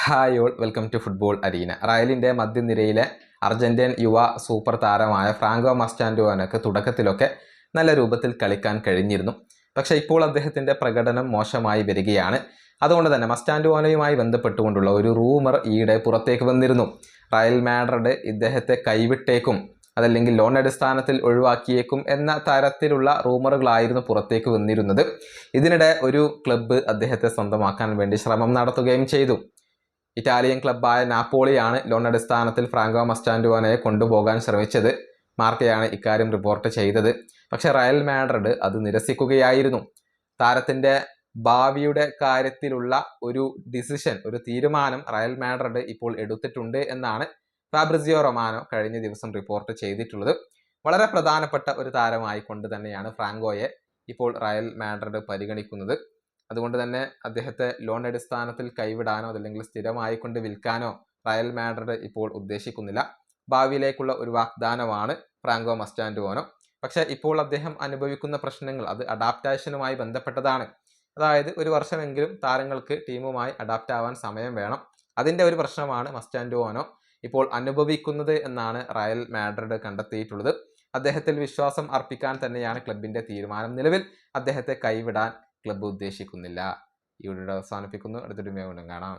Hi all, welcome to football arena. റയലിൻ്റെ മധ്യനിരയിലെ Argentine യുവ സൂപ്പർ താരമായ ഫ്രാങ്കോ മസ്റ്റാൻഡുവാനോക്ക് തുടക്കത്തിലൊക്കെ നല്ല രൂപത്തിൽ കളിക്കാൻ കഴിഞ്ഞിരുന്നു. പക്ഷേ ഇപ്പോൾ അദ്ദേഹത്തിൻ്റെ പ്രകടനം മോശമായി വരികയാണ്. അതുകൊണ്ട് തന്നെ മസ്റ്റാൻഡുവാനോയുമായി ബന്ധപ്പെട്ടുകൊണ്ടുള്ള ഒരു റൂമർ ഈയിടെ പുറത്തേക്ക് വന്നിരുന്നു. റയൽ മാഡ്രിഡ് ഇദ്ദേഹത്തെ കൈവിട്ടേക്കും, അതല്ലെങ്കിൽ ലോൺ അടിസ്ഥാനത്തിൽ ഒഴിവാക്കിയേക്കും എന്ന തരത്തിലുള്ള റൂമറുകളായിരുന്നു പുറത്തേക്ക് വന്നിരുന്നത്. ഇതിനിടെ ഒരു ക്ലബ്ബ് അദ്ദേഹത്തെ സ്വന്തമാക്കാൻ വേണ്ടി ശ്രമം നടത്തുകയും ചെയ്തു. ഇറ്റാലിയൻ ക്ലബ്ബായ നാപ്പോളിയാണ് ലോൺ അടിസ്ഥാനത്തിൽ ഫ്രാങ്കോ മസ്റ്റാൻഡുവാനോയെ കൊണ്ടുപോകാൻ ശ്രമിച്ചത്. മാർക്കയാണ് ഇക്കാര്യം റിപ്പോർട്ട് ചെയ്തത്. പക്ഷേ റയൽ മാഡ്രിഡ് അത് നിരസിക്കുകയായിരുന്നു. താരത്തിൻ്റെ ഭാവിയുടെ കാര്യത്തിലുള്ള ഒരു ഒരു തീരുമാനം റയൽ മാഡ്രിഡ് ഇപ്പോൾ എടുത്തിട്ടുണ്ട് എന്നാണ് ഫാബ്രിസിയോ റൊമാനോ കഴിഞ്ഞ ദിവസം റിപ്പോർട്ട് ചെയ്തിട്ടുള്ളത്. വളരെ പ്രധാനപ്പെട്ട ഒരു താരമായി കൊണ്ട് തന്നെയാണ് ഫ്രാങ്കോയെ ഇപ്പോൾ റയൽ മാഡ്രിഡ് പരിഗണിക്കുന്നത്. അതുകൊണ്ട് തന്നെ അദ്ദേഹത്തെ ലോൺ അടിസ്ഥാനത്തിൽ കൈവിടാനോ അതല്ലെങ്കിൽ സ്ഥിരമായി കൊണ്ട് വിൽക്കാനോ റയൽ മാഡ്രിഡ് ഇപ്പോൾ ഉദ്ദേശിക്കുന്നില്ല. ഭാവിയിലേക്കുള്ള ഒരു വാഗ്ദാനമാണ് ഫ്രാങ്കോ മസ്റ്റാൻഡുവാനോ. പക്ഷേ ഇപ്പോൾ അദ്ദേഹം അനുഭവിക്കുന്ന പ്രശ്നങ്ങൾ അത് അഡാപ്റ്റേഷനുമായി ബന്ധപ്പെട്ടതാണ്. അതായത് ഒരു വർഷമെങ്കിലും താരങ്ങൾക്ക് ടീമുമായി അഡാപ്റ്റ് ആവാൻ സമയം വേണം. അതിൻ്റെ ഒരു പ്രശ്നമാണ് മസ്റ്റാൻഡുവാനോ ഇപ്പോൾ അനുഭവിക്കുന്നത് എന്നാണ് റയൽ മാഡ്രിഡ് കണ്ടെത്തിയിട്ടുള്ളത്. അദ്ദേഹത്തിൽ വിശ്വാസം അർപ്പിക്കാൻ തന്നെയാണ് ക്ലബിൻ്റെ തീരുമാനം. നിലവിൽ അദ്ദേഹത്തെ കൈവിടാൻ ക്ലബ്ബ് ഉദ്ദേശിക്കുന്നില്ല. ഈ വീഡിയോ അവസാനിപ്പിക്കുന്നു. അടുത്തൊരു വീഡിയോ കാണാം.